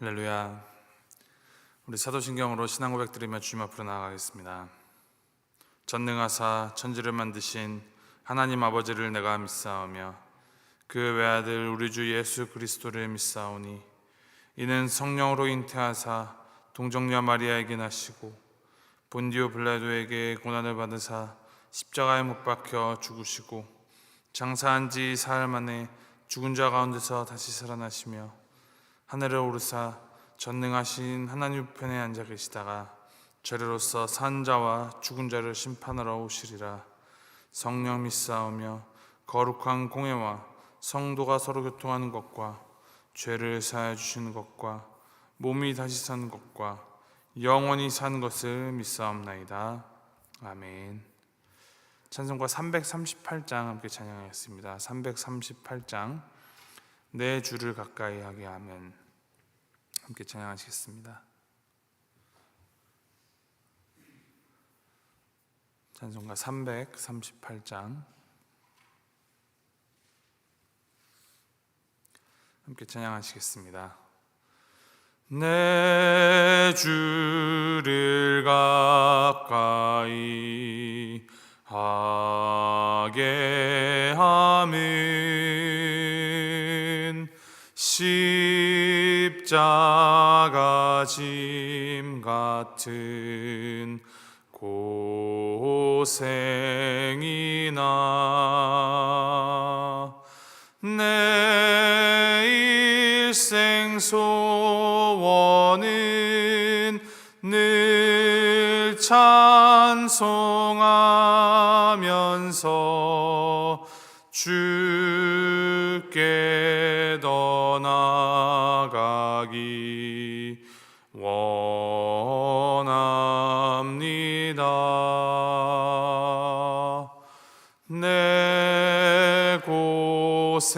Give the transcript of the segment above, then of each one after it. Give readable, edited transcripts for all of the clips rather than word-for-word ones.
할렐루야. 우리 사도신경으로 신앙 고백 드리며 주님 앞으로 나아가겠습니다. 전능하사 천지를 만드신 하나님 아버지를 내가 믿사오며 그 외아들 우리 주 예수 그리스도를 믿사오니 이는 성령으로 잉태하사 동정녀 마리아에게 나시고 본디오 빌라도에게 고난을 받으사 십자가에 못 박혀 죽으시고 장사한 지 사흘 만에 죽은 자 가운데서 다시 살아나시며 하늘에 오르사 전능하신 하나님 우편에 앉아 계시다가 저리로서 산 자와 죽은 자를 심판하러 오시리라. 성령 믿사오며 거룩한 공회와 성도가 서로 교통하는 것과 죄를 사하여 주시는 것과 몸이 다시 사는 것과 영원히 사는 것을 믿사옵나이다. 아멘. 찬송가 338장 함께 찬양하겠습니다. 338장 내 주를 가까이 하게 하면 함께 찬양하시겠습니다. 찬송가 338장 함께 찬양하시겠습니다. 내 주를 가까이 하게 하면 십자가 짐 같은 고생이나 내 일생 소원은 늘 찬송하면서 주께 더 나아가기 원합니다. 내 고생하는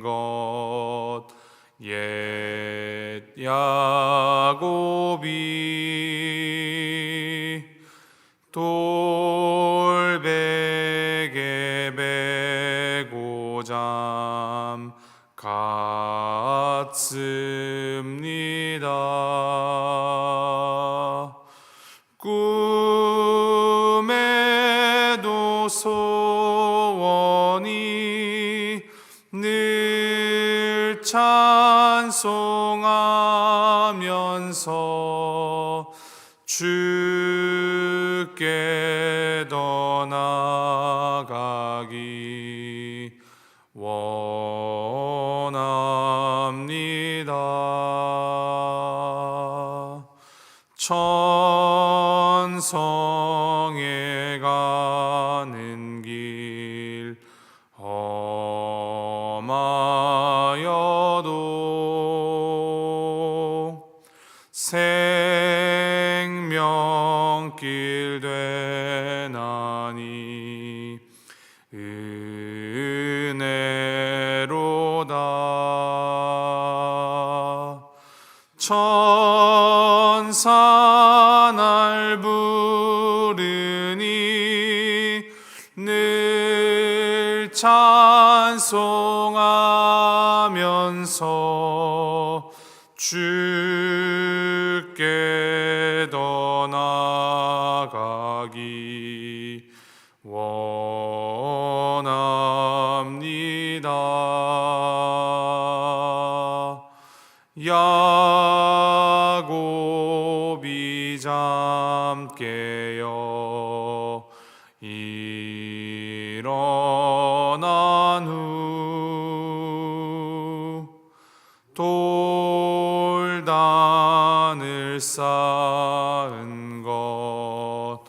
것 옛 야곱이 돌베개 베고 잠 같습니다. 꿈에도 소원이 늘 찬송하면서 주께 더 나아가기 원합니다. 천성에 가는 길 험하여도 생명길 되나니 은혜로다. 천사 날 부르니 늘 찬송하면서 주께 더 나아가기 원합니다. 야곱이 잠 깨어 일어난 후 돌단을 쌓은 것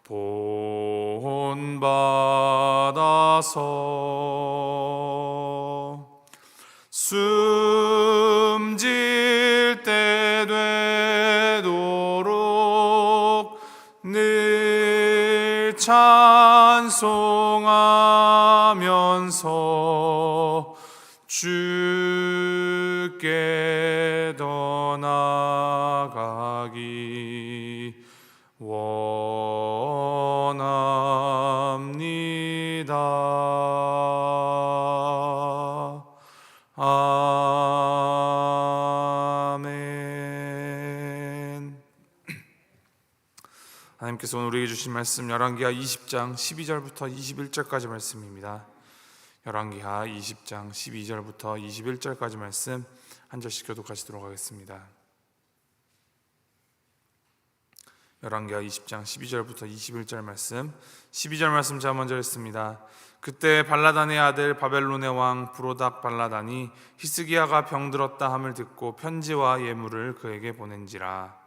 본받아서 숨질 때 되도록 늘 찬송하면서 주께 더 나아가기 원합니다. 아멘. 하나님께서 오늘 우리에게 주신 말씀 열왕기하 20장 12절부터 21절까지 말씀입니다. 열왕기하 20장 12절부터 21절까지 말씀 한 절씩 교독하시도록 하겠습니다. 열왕기하 20장 12절부터 21절 말씀, 12절 말씀 제가 먼저 했습니다. 그때 발라단의 아들 바벨론의 왕 브로닥 발라단이 히스기야가 병들었다 함을 듣고 편지와 예물을 그에게 보낸지라.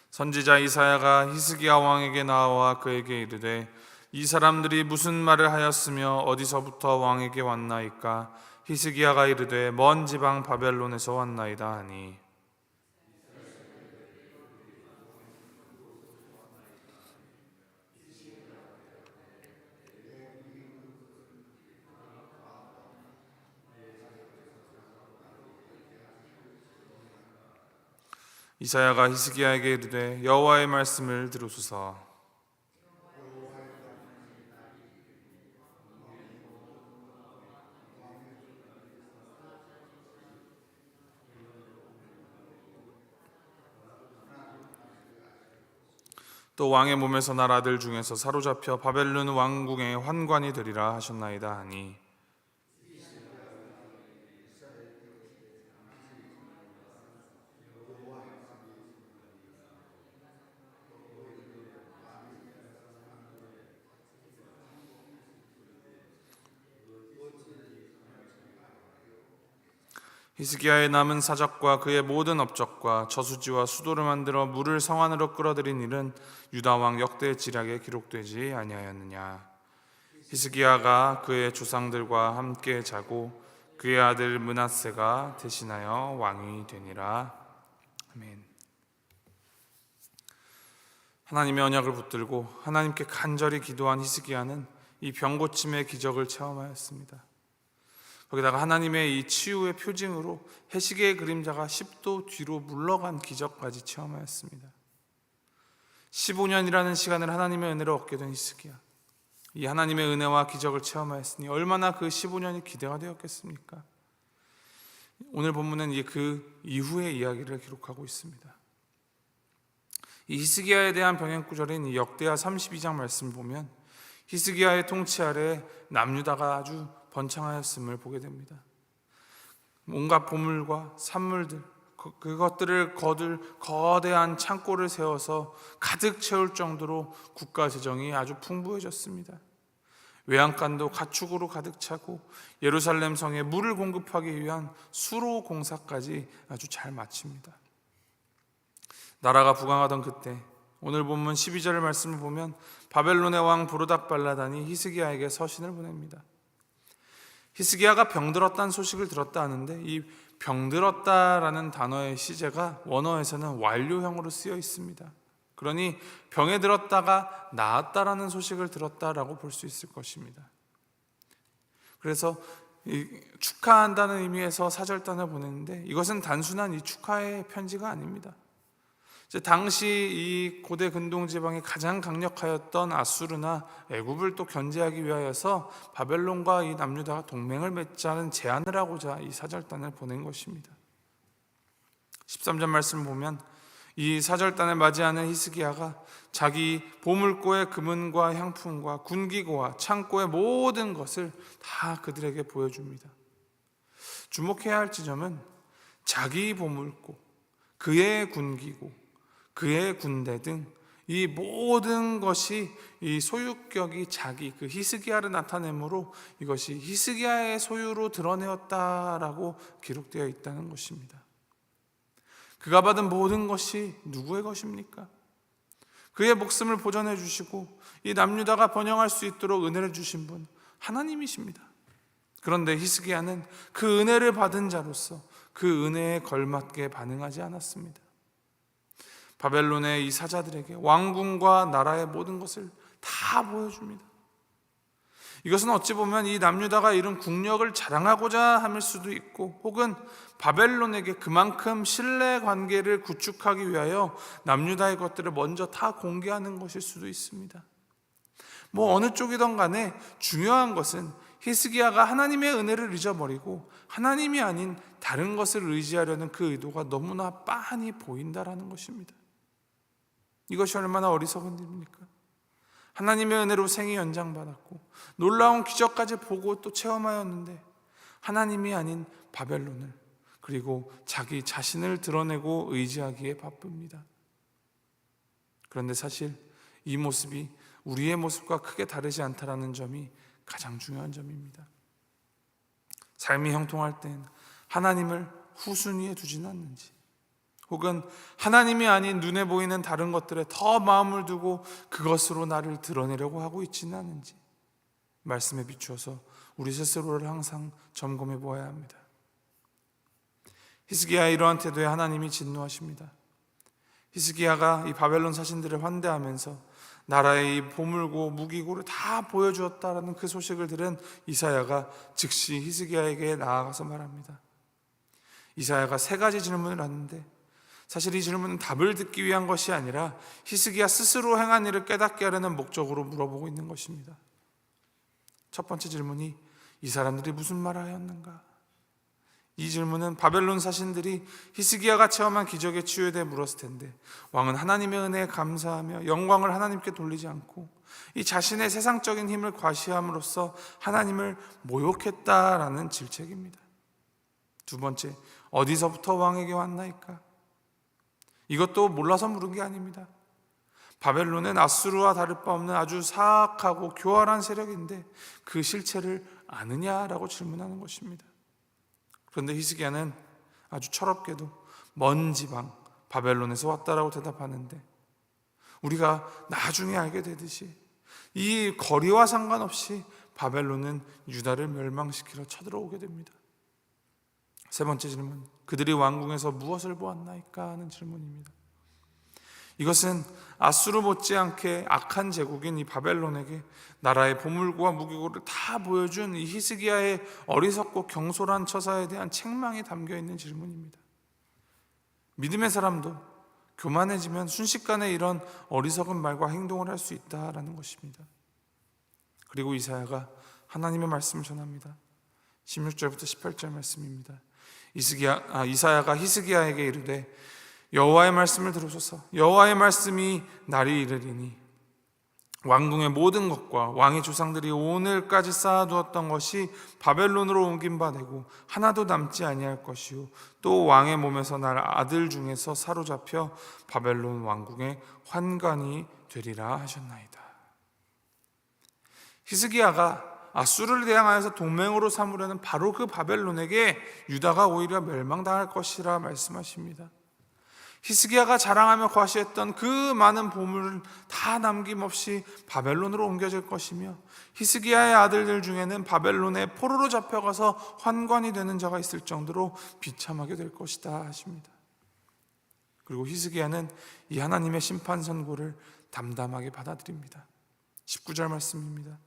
선지자 이사야가 히스기야 왕에게 나와 그에게 이르되 이 사람들이 무슨 말을 하였으며 어디서부터 왕에게 왔나이까? 히스기야가 이르되 먼 지방 바벨론에서 왔나이다 하니, 이사야가 히스기야에게 이르되 여호와의 말씀을 들으소서. 또 왕의 몸에서 날 아들 중에서 사로잡혀 바벨론 왕궁의 환관이 되리라 하셨나이다 하니, 히스기야의 남은 사적과 그의 모든 업적과 저수지와 수도를 만들어 물을 성 안으로 끌어들인 일은 유다 왕 역대 지략에 기록되지 아니하였느냐. 히스기야가 그의 조상들과 함께 자고 그의 아들 므낫세가 대신하여 왕이 되니라. 아멘. 하나님의 언약을 붙들고 하나님께 간절히 기도한 히스기야는 이 병고침의 기적을 체험하였습니다. 거기다가 하나님의 이 치유의 표징으로 해시계의 그림자가 10도 뒤로 물러간 기적까지 체험하였습니다. 15년이라는 시간을 하나님의 은혜로 얻게 된 히스기야, 이 하나님의 은혜와 기적을 체험하였으니 얼마나 그 15년이 기대가 되었겠습니까? 오늘 본문은 그 이후의 이야기를 기록하고 있습니다. 이 히스기야에 대한 병행 구절인 이 역대하 32장 말씀을 보면 히스기야의 통치 아래 남유다가 아주 번창하였음을 보게 됩니다. 온갖 보물과 산물들, 그것들을 거둘 거대한 창고를 세워서 가득 채울 정도로 국가 재정이 아주 풍부해졌습니다. 외양간도 가축으로 가득 차고 예루살렘 성에 물을 공급하기 위한 수로 공사까지 아주 잘 마칩니다. 나라가 부강하던 그때, 오늘 본문 12절 말씀을 보면 바벨론의 왕 브로닥 발라단이 히스기야에게 서신을 보냅니다. 히스기야가 병들었다는 소식을 들었다 하는데, 이 병들었다라는 단어의 시제가 원어에서는 완료형으로 쓰여 있습니다. 그러니 병에 들었다가 나았다라는 소식을 들었다라고 볼 수 있을 것입니다. 그래서 축하한다는 의미에서 사절단을 보냈는데, 이것은 단순한 이 축하의 편지가 아닙니다. 당시 이 고대 근동 지방이 가장 강력하였던 아수르나 애굽을 또 견제하기 위하여서 바벨론과 이 남유다가 동맹을 맺자는 제안을 하고자 이 사절단을 보낸 것입니다. 13절 말씀을 보면 이 사절단을 맞이하는 히스기야가 자기 보물고의 금은과 향품과 군기고와 창고의 모든 것을 다 그들에게 보여줍니다. 주목해야 할 지점은 자기 보물고, 그의 군기고, 그의 군대 등 이 모든 것이 이 소유격이 자기, 그 히스기야를 나타내므로 이것이 히스기야의 소유로 드러내었다라고 기록되어 있다는 것입니다. 그가 받은 모든 것이 누구의 것입니까? 그의 목숨을 보전해 주시고 이 남유다가 번영할 수 있도록 은혜를 주신 분, 하나님이십니다. 그런데 히스기야는 그 은혜를 받은 자로서 그 은혜에 걸맞게 반응하지 않았습니다. 바벨론의 이 사자들에게 왕궁과 나라의 모든 것을 다 보여줍니다. 이것은 어찌 보면 이 남유다가 이룬 국력을 자랑하고자 함일 수도 있고, 혹은 바벨론에게 그만큼 신뢰 관계를 구축하기 위하여 남유다의 것들을 먼저 다 공개하는 것일 수도 있습니다. 어느 쪽이든 간에 중요한 것은 히스기야가 하나님의 은혜를 잊어버리고 하나님이 아닌 다른 것을 의지하려는 그 의도가 너무나 빤히 보인다라는 것입니다. 이것이 얼마나 어리석은 일입니까? 하나님의 은혜로 생이 연장받았고 놀라운 기적까지 보고 또 체험하였는데 하나님이 아닌 바벨론을, 그리고 자기 자신을 드러내고 의지하기에 바쁩니다. 그런데 사실 이 모습이 우리의 모습과 크게 다르지 않다라는 점이 가장 중요한 점입니다. 삶이 형통할 땐 하나님을 후순위에 두지는 않는지, 혹은 하나님이 아닌 눈에 보이는 다른 것들에 더 마음을 두고 그것으로 나를 드러내려고 하고 있지는 않은지 말씀에 비추어서 우리 스스로를 항상 점검해 보아야 합니다. 히스기야의 이러한 태도에 하나님이 진노하십니다. 히스기야가 이 바벨론 사신들을 환대하면서 나라의 이 보물고 무기고를 다 보여주었다라는 그 소식을 들은 이사야가 즉시 히스기야에게 나아가서 말합니다. 이사야가 3가지 질문을 하는데, 사실 이 질문은 답을 듣기 위한 것이 아니라 히스기야 스스로 행한 일을 깨닫게 하려는 목적으로 물어보고 있는 것입니다. 첫 번째 질문이 이 사람들이 무슨 말을 하였는가? 이 질문은 바벨론 사신들이 히스기야가 체험한 기적에 치유에 물었을 텐데, 왕은 하나님의 은혜에 감사하며 영광을 하나님께 돌리지 않고 이 자신의 세상적인 힘을 과시함으로써 하나님을 모욕했다라는 질책입니다. 두 번째, 어디서부터 왕에게 왔나이까? 이것도 몰라서 물은 게 아닙니다. 바벨론은 아수르와 다를 바 없는 아주 사악하고 교활한 세력인데 그 실체를 아느냐라고 질문하는 것입니다. 그런데 히스기야는 아주 철없게도 먼 지방 바벨론에서 왔다라고 대답하는데, 우리가 나중에 알게 되듯이 이 거리와 상관없이 바벨론은 유다를 멸망시키러 쳐들어오게 됩니다. 세 번째 질문, 그들이 왕궁에서 무엇을 보았나이까 하는 질문입니다. 이것은 아수르 못지않게 악한 제국인 이 바벨론에게 나라의 보물과 무기고를 다 보여준 이 히스기야의 어리석고 경솔한 처사에 대한 책망이 담겨있는 질문입니다. 믿음의 사람도 교만해지면 순식간에 이런 어리석은 말과 행동을 할 수 있다라는 것입니다. 그리고 이사야가 하나님의 말씀을 전합니다. 16절부터 18절 말씀입니다. 이사야가 히스기야에게 이르되 여호와의 말씀을 들으소서. 여호와의 말씀이 날이 이르리니 왕궁의 모든 것과 왕의 조상들이 오늘까지 쌓아두었던 것이 바벨론으로 옮긴 바 되고 하나도 남지 아니할 것이요 또 왕의 몸에서 날 아들 중에서 사로잡혀 바벨론 왕궁의 환관이 되리라 하셨나이다. 히스기야가 아수르를 대항하여서 동맹으로 삼으려는 바로 그 바벨론에게 유다가 오히려 멸망당할 것이라 말씀하십니다. 히스기야가 자랑하며 과시했던 그 많은 보물을 다 남김없이 바벨론으로 옮겨질 것이며 히스기야의 아들들 중에는 바벨론에 포로로 잡혀가서 환관이 되는 자가 있을 정도로 비참하게 될 것이다 하십니다. 그리고 히스기야는 이 하나님의 심판 선고를 담담하게 받아들입니다. 19절 말씀입니다.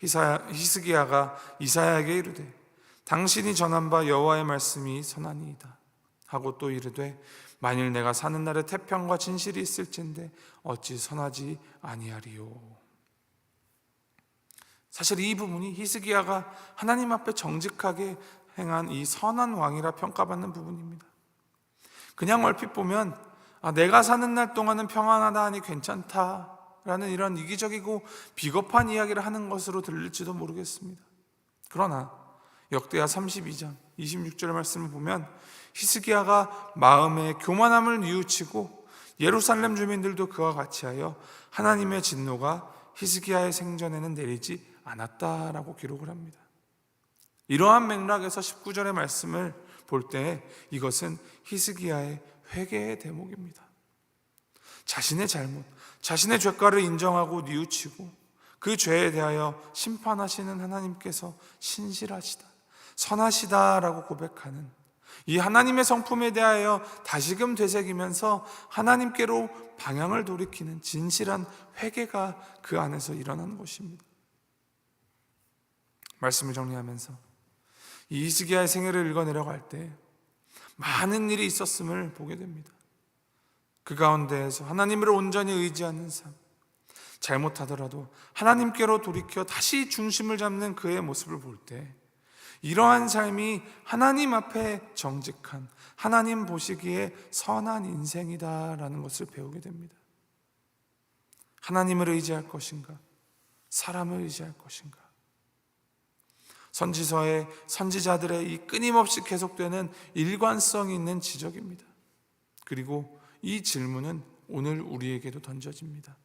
히스기야가 이사야에게 이르되 당신이 전한 바 여호와의 말씀이 선하니이다 하고 또 이르되 만일 내가 사는 날에 태평과 진실이 있을진데 어찌 선하지 아니하리요. 사실 이 부분이 히스기야가 하나님 앞에 정직하게 행한 이 선한 왕이라 평가받는 부분입니다. 그냥 얼핏 보면 내가 사는 날 동안은 평안하다 하니 괜찮다 라는 이런 이기적이고 비겁한 이야기를 하는 것으로 들릴지도 모르겠습니다. 그러나 역대하 32장 26절 말씀을 보면 히스기야가 마음의 교만함을 뉘우치고 예루살렘 주민들도 그와 같이 하여 하나님의 진노가 히스기야의 생전에는 내리지 않았다라고 기록을 합니다. 이러한 맥락에서 19절의 말씀을 볼 때 이것은 히스기야의 회개의 대목입니다. 자신의 잘못, 자신의 죄가를 인정하고 뉘우치고 그 죄에 대하여 심판하시는 하나님께서 신실하시다, 선하시다라고 고백하는 이 하나님의 성품에 대하여 다시금 되새기면서 하나님께로 방향을 돌이키는 진실한 회개가 그 안에서 일어나는 것입니다. 말씀을 정리하면서 이 히스기야의 생애를 읽어내려갈 때 많은 일이 있었음을 보게 됩니다. 그 가운데에서 하나님을 온전히 의지하는 삶, 잘못하더라도 하나님께로 돌이켜 다시 중심을 잡는 그의 모습을 볼 때 이러한 삶이 하나님 앞에 정직한, 하나님 보시기에 선한 인생이다라는 것을 배우게 됩니다. 하나님을 의지할 것인가? 사람을 의지할 것인가? 선지서의 선지자들의 이 끊임없이 계속되는 일관성 있는 지적입니다. 그리고 이 질문은 오늘 우리에게도 던져집니다.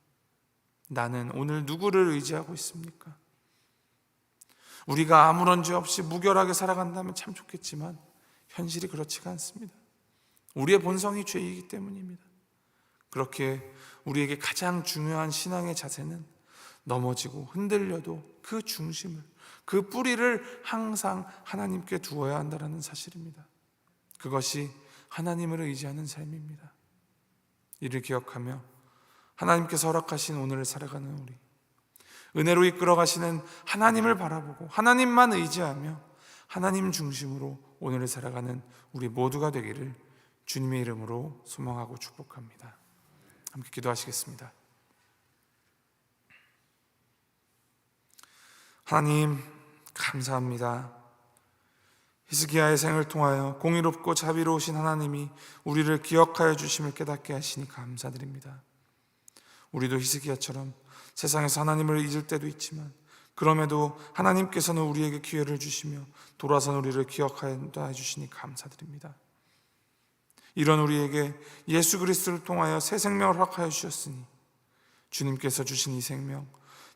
나는 오늘 누구를 의지하고 있습니까? 우리가 아무런 죄 없이 무결하게 살아간다면 참 좋겠지만 현실이 그렇지가 않습니다. 우리의 본성이 죄이기 때문입니다. 그렇게 우리에게 가장 중요한 신앙의 자세는 넘어지고 흔들려도 그 중심을, 그 뿌리를 항상 하나님께 두어야 한다는 사실입니다. 그것이 하나님을 의지하는 삶입니다. 이를 기억하며 하나님께서 허락하신 오늘을 살아가는 우리, 은혜로 이끌어 가시는 하나님을 바라보고 하나님만 의지하며 하나님 중심으로 오늘을 살아가는 우리 모두가 되기를 주님의 이름으로 소망하고 축복합니다. 함께 기도하시겠습니다. 하나님 감사합니다. 히스기야의 생을 통하여 공의롭고 자비로우신 하나님이 우리를 기억하여 주심을 깨닫게 하시니 감사드립니다. 우리도 히스기야처럼 세상에서 하나님을 잊을 때도 있지만 그럼에도 하나님께서는 우리에게 기회를 주시며 돌아선 우리를 기억하여 주시니 감사드립니다. 이런 우리에게 예수 그리스도를 통하여 새 생명을 허락하여 주셨으니 주님께서 주신 이 생명,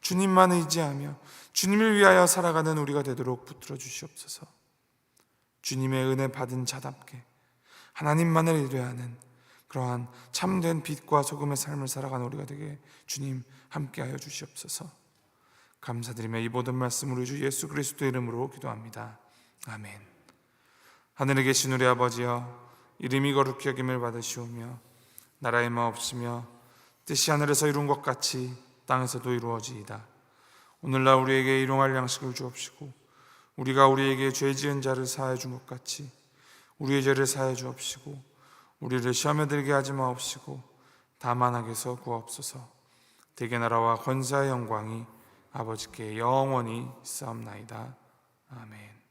주님만 의지하며 주님을 위하여 살아가는 우리가 되도록 붙들어 주시옵소서. 주님의 은혜 받은 자답게 하나님만을 의뢰하는 그러한 참된 빛과 소금의 삶을 살아가는 우리가 되게 주님 함께하여 주시옵소서. 감사드리며 이 모든 말씀을 우리 주 예수 그리스도의 이름으로 기도합니다. 아멘. 하늘에 계신 우리 아버지여, 이름이 거룩히 여김을 받으시오며 나라의 마옵시며 뜻이 하늘에서 이룬 것 같이 땅에서도 이루어지이다. 오늘날 우리에게 일용할 양식을 주옵시고 우리가 우리에게 죄 지은 자를 사하여 준 것 같이 우리의 죄를 사하여 주옵시고 우리를 시험에 들게 하지 마옵시고 다만 악에서 구하옵소서. 대개 나라와 권세와 영광이 아버지께 영원히 있사옵나이다. 아멘.